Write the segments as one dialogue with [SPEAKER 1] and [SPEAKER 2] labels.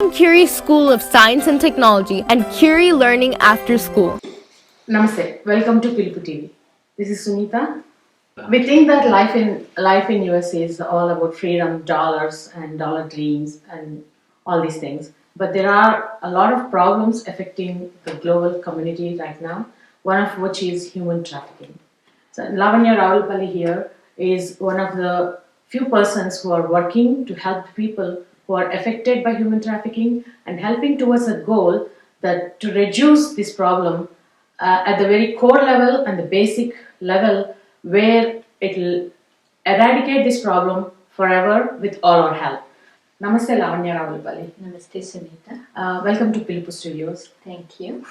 [SPEAKER 1] From Curie School of Science and Technology and Curie Learning After School.
[SPEAKER 2] Namaste. Welcome to Piluputv. This is Sunita. We think that life in USA is all about freedom, dollars, and dollar dreams, and all these things. But there are a lot of problems affecting the global community right now. One of which is human trafficking. So Lavanya Rawalpalli here is one of the few persons who are working to help people who are affected by human trafficking and helping towards a goal that to reduce this problem at the very core level and the basic level where it will eradicate this problem forever with all our help. Namaste Lavanya Rawalpalli.
[SPEAKER 3] Namaste, Sunita.
[SPEAKER 2] Welcome to Piluputv Studios.
[SPEAKER 3] Thank you.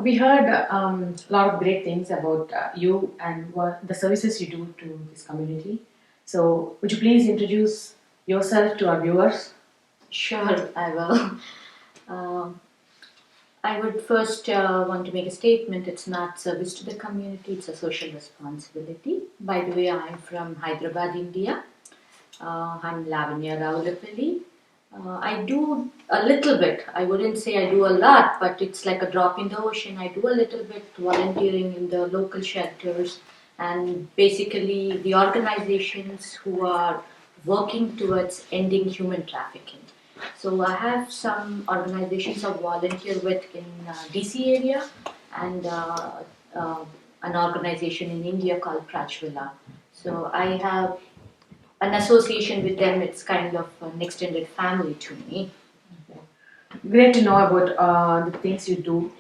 [SPEAKER 2] We heard a lot of great things about you and what the services you do to this community. So, would you please introduce yourself to our viewers?
[SPEAKER 3] Sure, I will. I would first want to make a statement. It's not service to the community, it's a social responsibility. By the way, I'm from Hyderabad, India. I'm Lavanya Rawalpalli. I do a little bit. I wouldn't say I do a lot, but it's like a drop in the ocean. I do a little bit volunteering in the local shelters and basically the organizations who are working towards ending human trafficking. So I have some organizations I volunteer with in DC area and an organization in India called Prajwala. So I have an association with them. It's kind of an extended family to me.
[SPEAKER 2] Great to know about the things you do.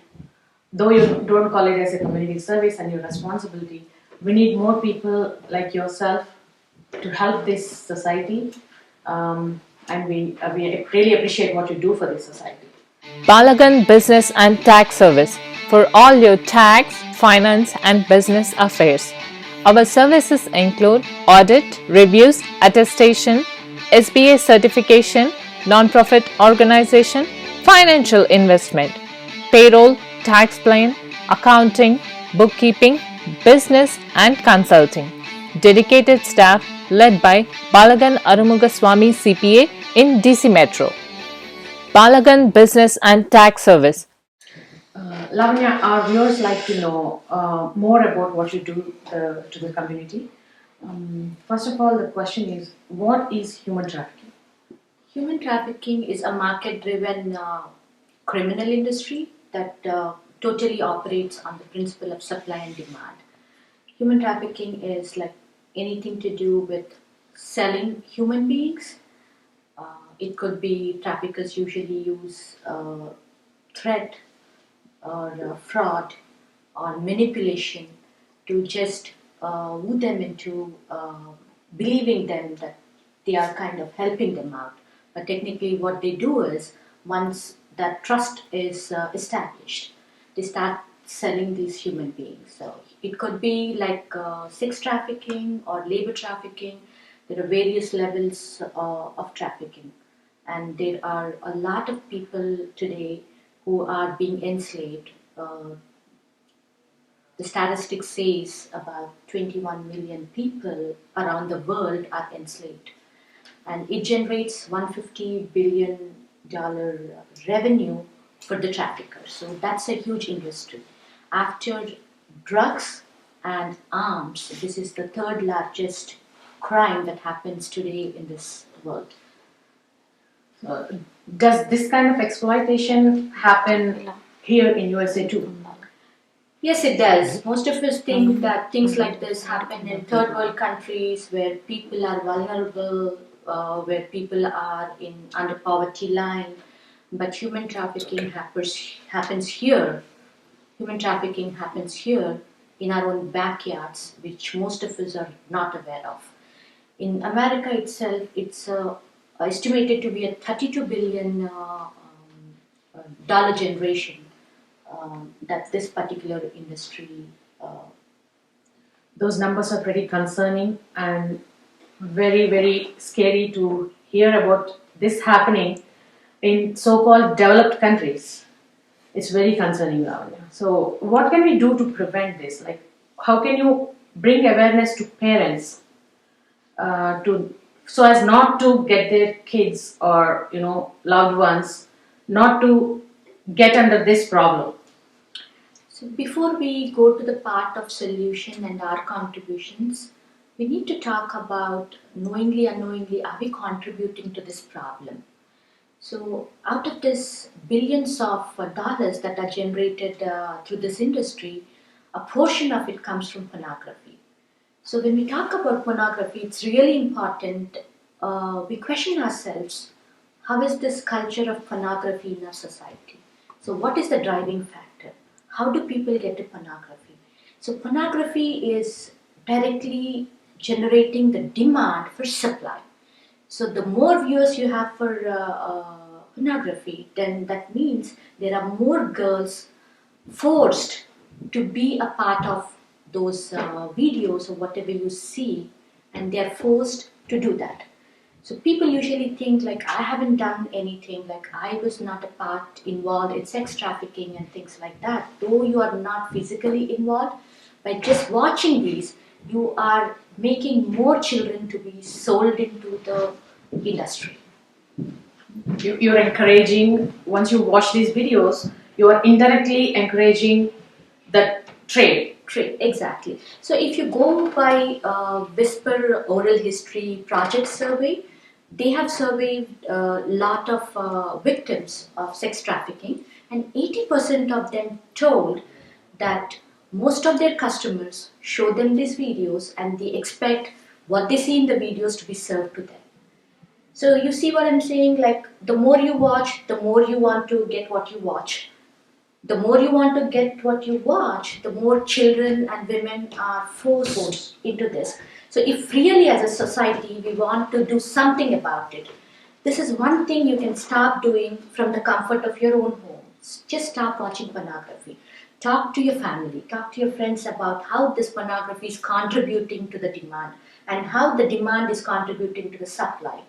[SPEAKER 2] Though you don't call it as a community service and your responsibility, we need more people like yourself to help this society. And we really appreciate what you do for this society.
[SPEAKER 1] Balagan Business and Tax Service for all your tax, finance and business affairs. Our services include audit, reviews, attestation, SBA certification, non-profit organization, financial investment, payroll, tax plan, accounting, bookkeeping, business and consulting. Dedicated staff led by Balagan Arumugaswamy CPA in DC Metro. Balagan Business and Tax Service.
[SPEAKER 2] Lavanya, our viewers like to know more about what you do to the community. First of all, the question is, what is human trafficking?
[SPEAKER 3] Human trafficking is a market-driven criminal industry that totally operates on the principle of supply and demand. Human trafficking is like anything to do with selling human beings. It could be traffickers usually use threat or fraud or manipulation to just woo them into believing them that they are kind of helping them out. But technically what they do is, once that trust is established, they start selling these human beings. So it could be like sex trafficking or labor trafficking. There are various levels of trafficking. And there are a lot of people today who are being enslaved. The statistics says about 21 million people around the world are enslaved. And it generates $150 billion revenue for the traffickers. So that's a huge industry. After drugs and arms, this is the third largest crime that happens today in this world.
[SPEAKER 2] Does this kind of exploitation happen here in USA too?
[SPEAKER 3] Yes, it does. Most of us think that things like this happen in third world countries where people are vulnerable, where people are under poverty line. But human trafficking happens here. Human trafficking happens here in our own backyards, which most of us are not aware of. In America itself, it's estimated to be a $32 billion dollar generation that this particular industry.
[SPEAKER 2] Those numbers are pretty concerning and very, very scary to hear about this happening in so-called developed countries. It's very concerning, Lavanya. So what can we do to prevent this? Like, how can you bring awareness to parents so as not to get their kids or loved ones not to get under this problem?
[SPEAKER 3] So before we go to the part of solution and our contributions, we need to talk about knowingly, unknowingly, are we contributing to this problem? So out of this billions of dollars that are generated through this industry, a portion of it comes from pornography. So when we talk about pornography, it's really important. We question ourselves, how is this culture of pornography in our society? So what is the driving factor? How do people get to pornography? So pornography is directly generating the demand for supply. So the more viewers you have for pornography, then that means there are more girls forced to be a part of those videos or whatever you see, and they are forced to do that. So people usually think like I haven't done anything, like I was not a part involved in sex trafficking and things like that. Though you are not physically involved, by just watching these, you are making more children to be sold into the industry.
[SPEAKER 2] You're encouraging, once you watch these videos, you are indirectly encouraging the trade.
[SPEAKER 3] Trade, exactly. So if you go by Whisper Oral History Project survey, they have surveyed a lot of victims of sex trafficking, and 80% of them told that most of their customers show them these videos and they expect what they see in the videos to be served to them. So you see what I'm saying? Like the more you watch, the more you want to get what you watch. The more you want to get what you watch, the more children and women are forced into this. So if really as a society we want to do something about it, this is one thing you can start doing from the comfort of your own home. Just stop watching pornography. Talk to your family, talk to your friends about how this pornography is contributing to the demand and how the demand is contributing to the supply.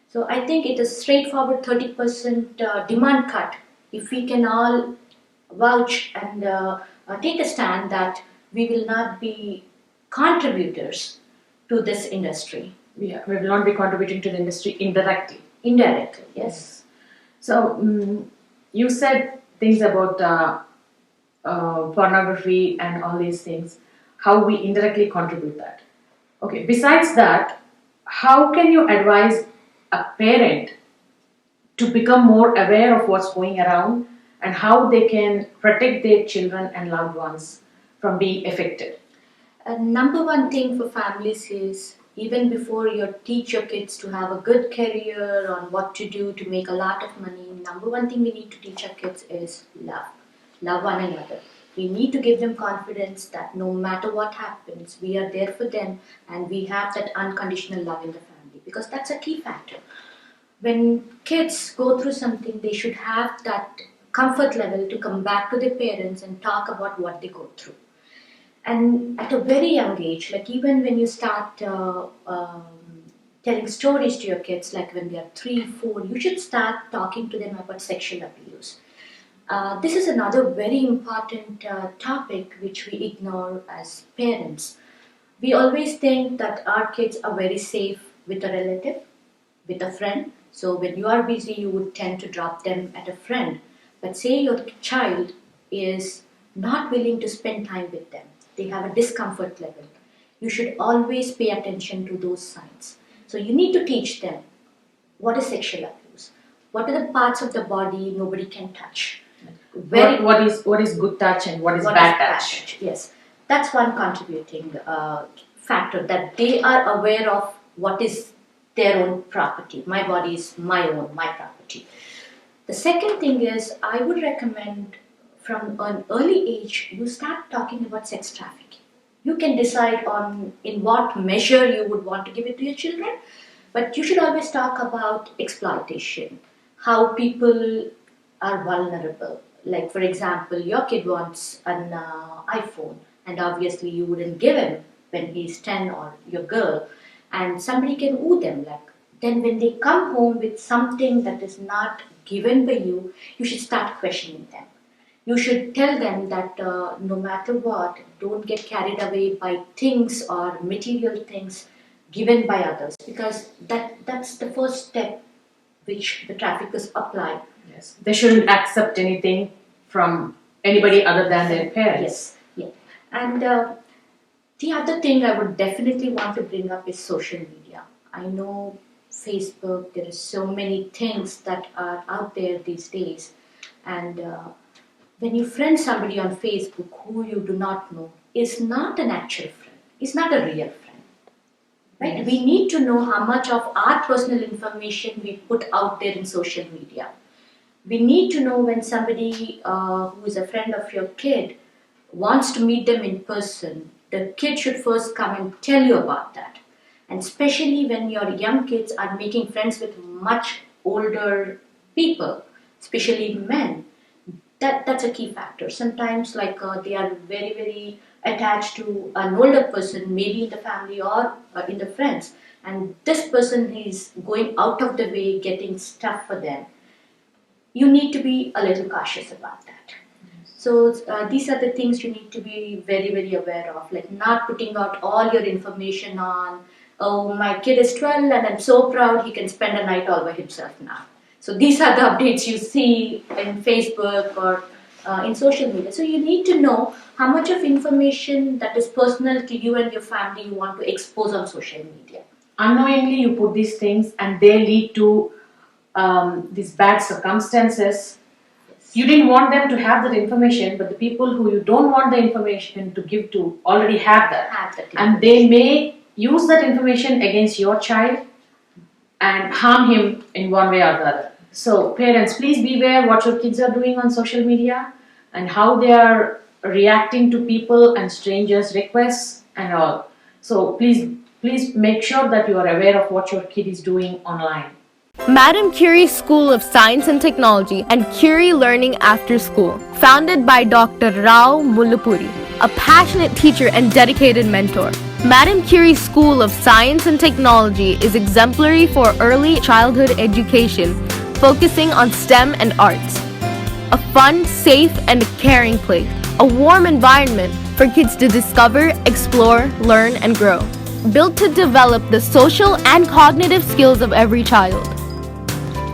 [SPEAKER 3] So I think it is straightforward 30% demand cut if we can all vouch and take a stand that we will not be contributors to this industry.
[SPEAKER 2] Yeah, we will not be contributing to the industry indirectly.
[SPEAKER 3] Indirectly, yes.
[SPEAKER 2] So you said things about pornography and all these things, how we indirectly contribute that. Okay, besides that, how can you advise a parent to become more aware of what's going around and how they can protect their children and loved ones from being affected?
[SPEAKER 3] Number one thing for families is even before you teach your kids to have a good career on what to do to make a lot of money, number one thing we need to teach our kids is love. Love one another. We need to give them confidence that no matter what happens, we are there for them and we have that unconditional love in the family, because that's a key factor. When kids go through something, they should have that comfort level to come back to their parents and talk about what they go through. And at a very young age, like even when you start telling stories to your kids, like when they are 3, 4, you should start talking to them about sexual abuse. This is another very important topic which we ignore as parents. We always think that our kids are very safe with a relative, with a friend. So when you are busy, you would tend to drop them at a friend. But say your child is not willing to spend time with them, they have a discomfort level. You should always pay attention to those signs. So you need to teach them what is sexual abuse, what are the parts of the body nobody can touch.
[SPEAKER 2] What is good touch and what is bad touch?
[SPEAKER 3] Yes, that's one contributing factor, that they are aware of what is their own property. My body is my own, my property. The second thing is, I would recommend from an early age, you start talking about sex trafficking. You can decide on in what measure you would want to give it to your children, but you should always talk about exploitation, how people are vulnerable. Like, for example, your kid wants an iPhone, and obviously you wouldn't give him when he's 10, or your girl, and somebody can woo them. Like, then when they come home with something that is not given by you, you should start questioning them. You should tell them that no matter what, don't get carried away by things or material things given by others, because that's the first step which the traffickers apply
[SPEAKER 2] Yes. They shouldn't accept anything from anybody other than their parents.
[SPEAKER 3] Yes, yeah. And the other thing I would definitely want to bring up is social media. I know Facebook, there are so many things that are out there these days. And when you friend somebody on Facebook who you do not know, is not an actual friend, is not a real friend. Right?
[SPEAKER 2] Yes.
[SPEAKER 3] We need to know how much of our personal information we put out there in social media. We need to know when somebody who is a friend of your kid wants to meet them in person, the kid should first come and tell you about that. And especially when your young kids are making friends with much older people, especially men, that's a key factor. Sometimes, they are very, very attached to an older person, maybe in the family or in the friends, and this person is going out of the way getting stuff for them. You need to be a little cautious about that. So these are the things you need to be very, very aware of, like not putting out all your information on, oh, my kid is 12 and I'm so proud he can spend a night all by himself now. So these are the updates you see in Facebook or in social media. So you need to know how much of information that is personal to you and your family you want to expose on social media.
[SPEAKER 2] Unknowingly, you put these things and they lead to these bad circumstances. You didn't want them to have that information, but the people who you don't want the information to give to already have that. And they may use that information against your child and harm him in one way or the other. So parents, please beware what your kids are doing on social media and how they are reacting to people and strangers' requests and all. So please make sure that you are aware of what your kid is doing online.
[SPEAKER 4] Madam Curie School of Science and Technology and Curie Learning After School, founded by Dr. Rao Mullapuri, a passionate teacher and dedicated mentor. Madam Curie School of Science and Technology is exemplary for early childhood education, focusing on STEM and arts. A fun, safe, and caring place, a warm environment for kids to discover, explore, learn, and grow. Built to develop the social and cognitive skills of every child.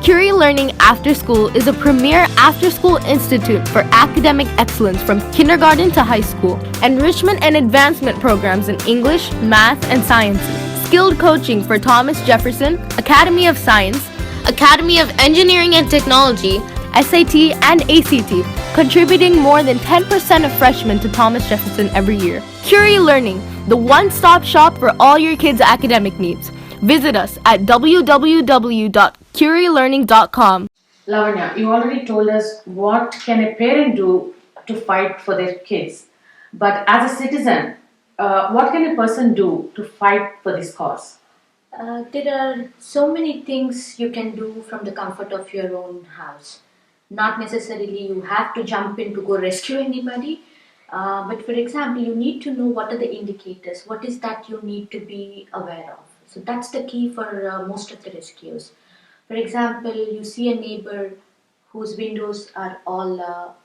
[SPEAKER 4] Curie Learning After School is a premier after-school institute for academic excellence from kindergarten to high school, enrichment and advancement programs in English, math, and sciences, skilled coaching for Thomas Jefferson, Academy of Science, Academy of Engineering and Technology, SAT, and ACT, contributing more than 10% of freshmen to Thomas Jefferson every year. Curie Learning, the one-stop shop for all your kids' academic needs. Visit us at www.curielearning.com.
[SPEAKER 2] Lavanya, you already told us what can a parent do to fight for their kids. But as a citizen, what can a person do to fight for this cause?
[SPEAKER 3] There are so many things you can do from the comfort of your own house. Not necessarily you have to jump in to go rescue anybody. But for example, you need to know what are the indicators, what is that you need to be aware of. So that's the key for most of the rescues. For example, you see a neighbor whose windows are all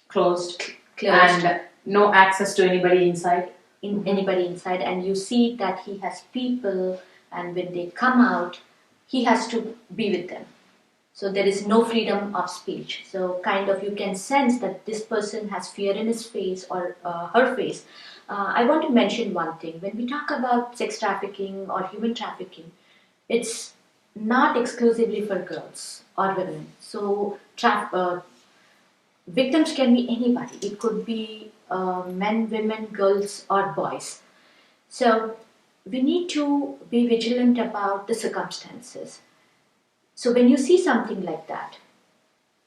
[SPEAKER 2] Closed.
[SPEAKER 3] closed.
[SPEAKER 2] And no access to anybody inside.
[SPEAKER 3] Anybody inside, and you see that he has people, and when they come out, he has to be with them. So there is no freedom of speech. So kind of you can sense that this person has fear in his face or her face. I want to mention one thing. When we talk about sex trafficking or human trafficking, it's not exclusively for girls or women. So victims can be anybody. It could be men, women, girls, or boys. So we need to be vigilant about the circumstances. So when you see something like that,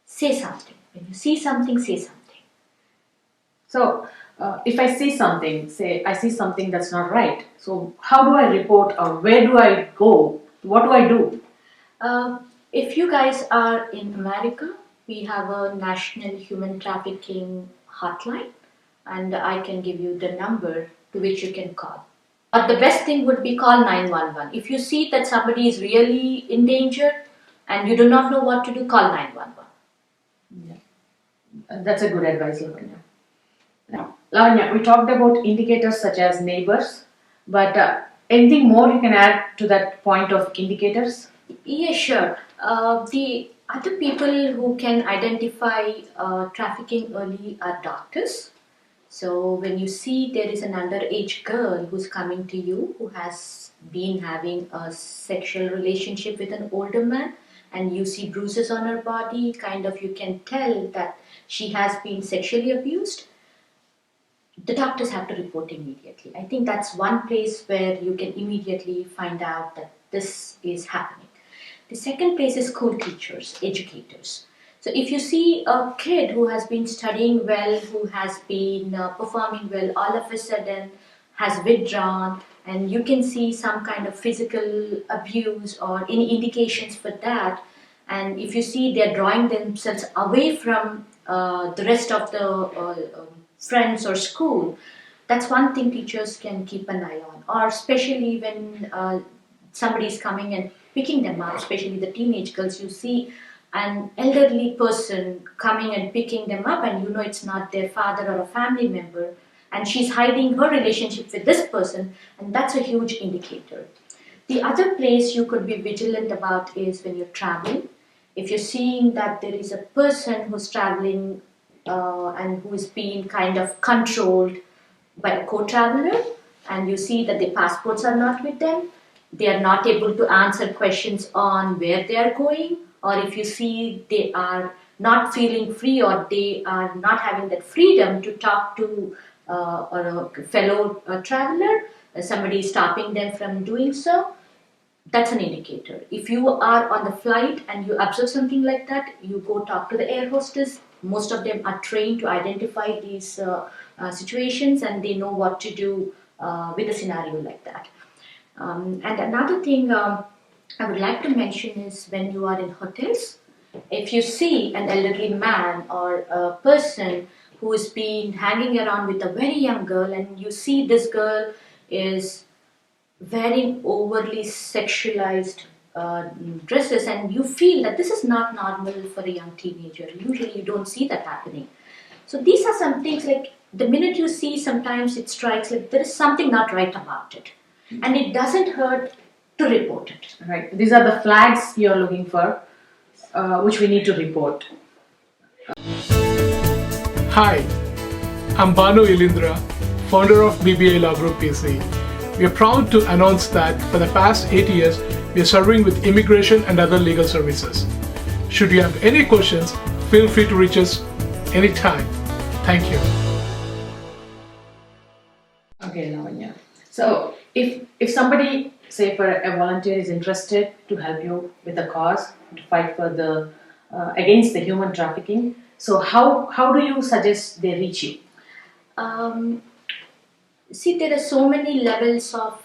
[SPEAKER 3] say something. When you see something, say something.
[SPEAKER 2] So if I see something, say I see something that's not right, so how do I report or where do I go? What do I do?
[SPEAKER 3] If you guys are in America, we have a national human trafficking hotline, and I can give you the number to which you can call. But the best thing would be call 911. If you see that somebody is really in danger and you do not know what to do, call 911.
[SPEAKER 2] That's a good advice, Lavanya. Now, Lavanya, we talked about indicators such as neighbors, but anything more you can add to that point of indicators?
[SPEAKER 3] Yeah, sure. The Other people who can identify trafficking early are doctors. So when you see there is an underage girl who's coming to you who has been having a sexual relationship with an older man, and you see bruises on her body, kind of you can tell that she has been sexually abused, the doctors have to report immediately. I think that's one place where you can immediately find out that this is happening. The second place is school teachers, educators. So if you see a kid who has been studying well, who has been performing well, all of a sudden has withdrawn, and you can see some kind of physical abuse or any indications for that, and if you see they're drawing themselves away from the rest of the friends or school, that's one thing teachers can keep an eye on. Or especially when somebody is coming and picking them up, especially the teenage girls, you see an elderly person coming and picking them up, and you know it's not their father or a family member, and she's hiding her relationship with this person, and that's a huge indicator. The other place you could be vigilant about is when you're traveling. If you're seeing that there is a person who's traveling and who is being kind of controlled by a co-traveler, and you see that their passports are not with them, they are not able to answer questions on where they are going, or if you see they are not feeling free or they are not having that freedom to talk to or a fellow traveler, somebody is stopping them from doing so, that's an indicator. If you are on the flight and you observe something like that, you go talk to the air hostess. Most of them are trained to identify these situations, and they know what to do with a scenario like that. And another thing I would like to mention is when you are in hotels, if you see an elderly man or a person who is been hanging around with a very young girl, and you see this girl is wearing overly sexualized dresses, and you feel that this is not normal for a young teenager. Usually you don't see that happening. So these are some things, like the minute you see, sometimes it strikes like there is something not right about it, and it doesn't hurt to report it.
[SPEAKER 2] Right. These are the flags you're looking for, which we need to report.
[SPEAKER 5] Hi, I'm Banu Ilindra, founder of BBA Law Group PC. We are proud to announce that for the past 8 years, we are serving with immigration and other legal services. Should you have any questions, feel free to reach us anytime. Thank you.
[SPEAKER 2] Okay, Lavanya. So if somebody, say for a volunteer, is interested to help you with a cause to fight for the against the human trafficking, so how do you suggest they reach you?
[SPEAKER 3] See, there are so many levels of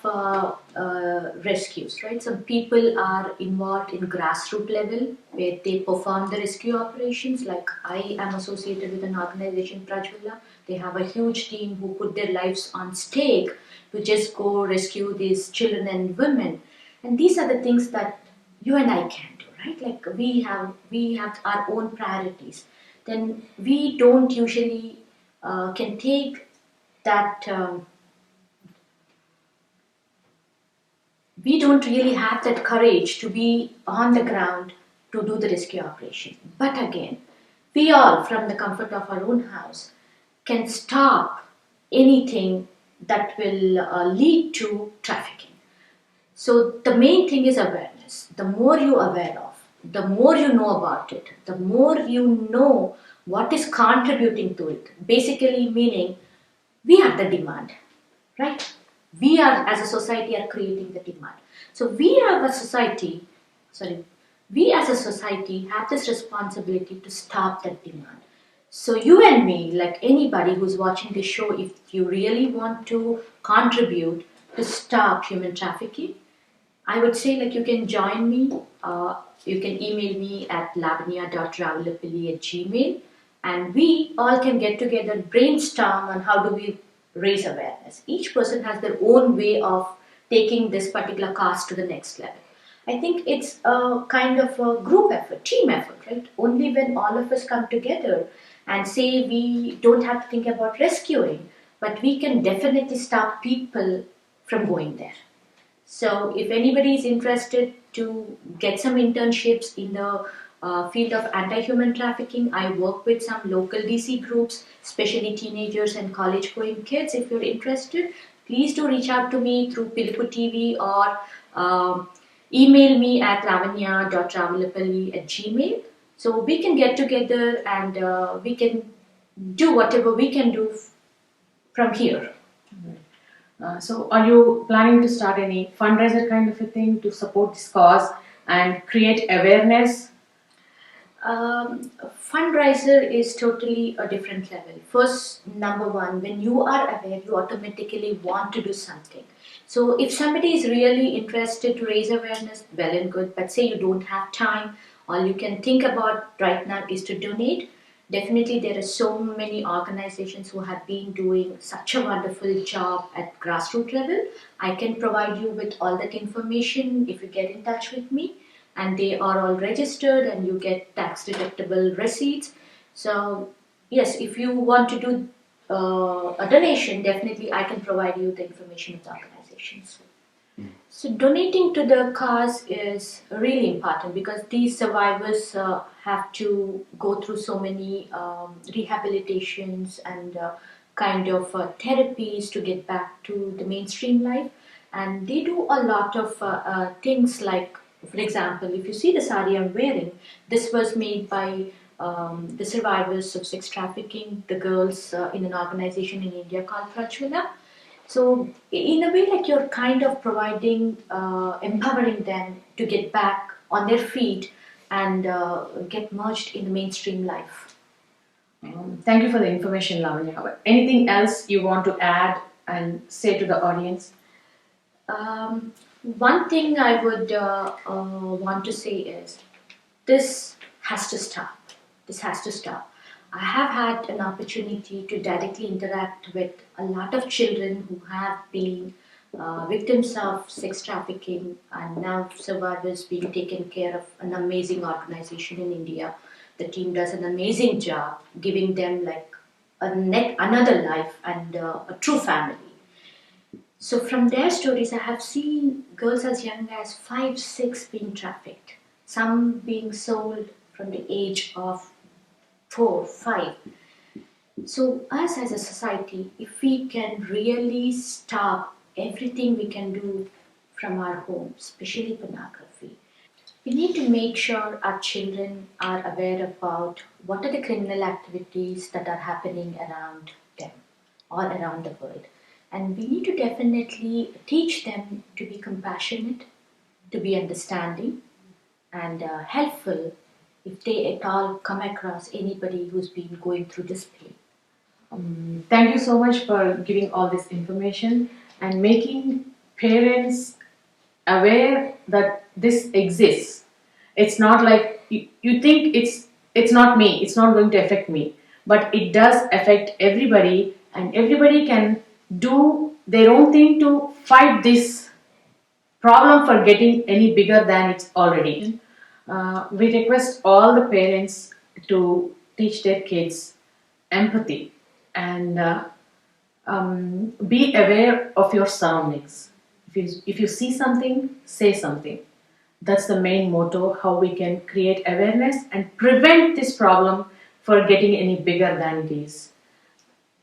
[SPEAKER 3] rescues, right? Some people are involved in grassroots level where they perform the rescue operations. Like I am associated with an organization, Prajwala. They have a huge team who put their lives on stake to just go rescue these children and women. And these are the things that you and I can do, right? Like we have our own priorities. Then we don't usually can take that. We don't really have that courage to be on the ground to do the rescue operation. But again, we all, from the comfort of our own house, can stop anything that will lead to trafficking. So the main thing is awareness. The more you are aware of, the more you know about it, the more you know what is contributing to it. Basically meaning we are the demand, right? We are, as a society, are creating the demand. So we as a society have this responsibility to stop that demand. So you and me, like anybody who's watching this show, if you really want to contribute to stop human trafficking, I would say like you can join me. You can email me at lavanya.ravalapilli@gmail.com, and we all can get together, brainstorm on how do we raise awareness. Each person has their own way of taking this particular cause to the next level. I think it's a kind of a group effort, team effort, right? Only when all of us come together and say we don't have to think about rescuing, but we can definitely stop people from going there. So if anybody is interested to get some internships in the field of anti-human trafficking. I work with some local DC groups, especially teenagers and college-going kids. If you're interested, please do reach out to me through Piluputv or email me at lavanya.ravalapalli@gmail. So we can get together and we can do whatever we can do from here.
[SPEAKER 2] So are you planning to start any fundraiser kind of a thing to support this cause and create awareness?
[SPEAKER 3] Fundraiser is totally a different level. First, number one, when you are aware, you automatically want to do something. So if somebody is really interested to raise awareness, well and good, but say you don't have time, all you can think about right now is to donate. Definitely there are so many organizations who have been doing such a wonderful job at grassroots level. I can provide you with all that information if you get in touch with me, and they are all registered and you get tax deductible receipts. So yes, if you want to do a donation, definitely I can provide you the information of the organizations. So donating to the cause is really important because these survivors have to go through so many rehabilitations and kind of therapies to get back to the mainstream life. And they do a lot of things like, for example, if you see the sari I'm wearing, this was made by the survivors of sex trafficking, the girls in an organization in India called Prajwala. So in a way, like you're kind of providing, empowering them to get back on their feet and get merged in the mainstream life.
[SPEAKER 2] Thank you for the information, Lavanya. Anything else you want to add and say to the audience?
[SPEAKER 3] One thing I would want to say is this has to stop. This has to stop. I have had an opportunity to directly interact with a lot of children who have been victims of sex trafficking and now survivors being taken care of an amazing organization in India. The team does an amazing job giving them like another life and a true family. So from their stories, I have seen girls as young as 5, 6 being trafficked, some being sold from the age of 4, 5. So us as a society, if we can really stop everything we can do from our home, especially pornography, we need to make sure our children are aware about what are the criminal activities that are happening around them or around the world. And we need to definitely teach them to be compassionate, to be understanding, and helpful if they at all come across anybody who's been going through this pain.
[SPEAKER 2] Thank you so much for giving all this information and making parents aware that this exists. It's not like you think it's not me, it's not going to affect me, but it does affect everybody, and everybody can do their own thing to fight this problem for getting any bigger than it's already. We request all the parents to teach their kids empathy and be aware of your surroundings. If you see something, say something. That's the main motto, how we can create awareness and prevent this problem for getting any bigger than it is.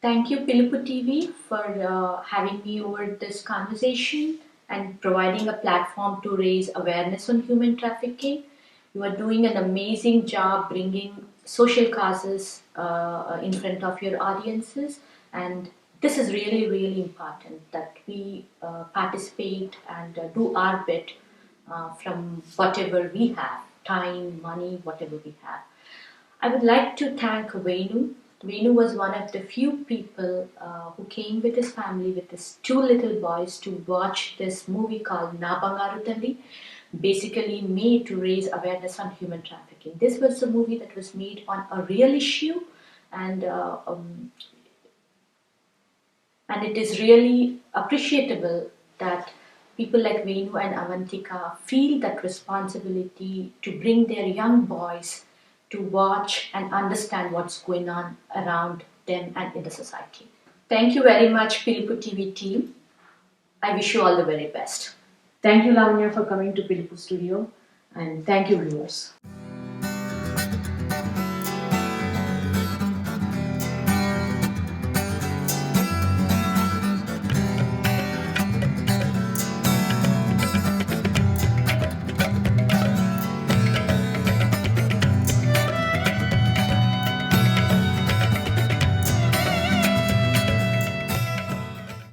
[SPEAKER 3] Thank you, Piluputv, for having me over this conversation and providing a platform to raise awareness on human trafficking. You are doing an amazing job bringing social causes in front of your audiences, and this is really, really important that we participate and do our bit from whatever we have, time, money, whatever we have. I would like to thank Venu. Venu was one of the few people who came with his family, with his 2 little boys, to watch this movie called Na Bangaru Talli, basically made to raise awareness on human trafficking. This was a movie that was made on a real issue, and it is really appreciable that people like Venu and Avantika feel that responsibility to bring their young boys to watch and understand what's going on around them and in the society. Thank you very much, Piluputv team. I wish you all the very best.
[SPEAKER 2] Thank you, Lavanya, for coming to Pilupu Studio, and thank you, viewers.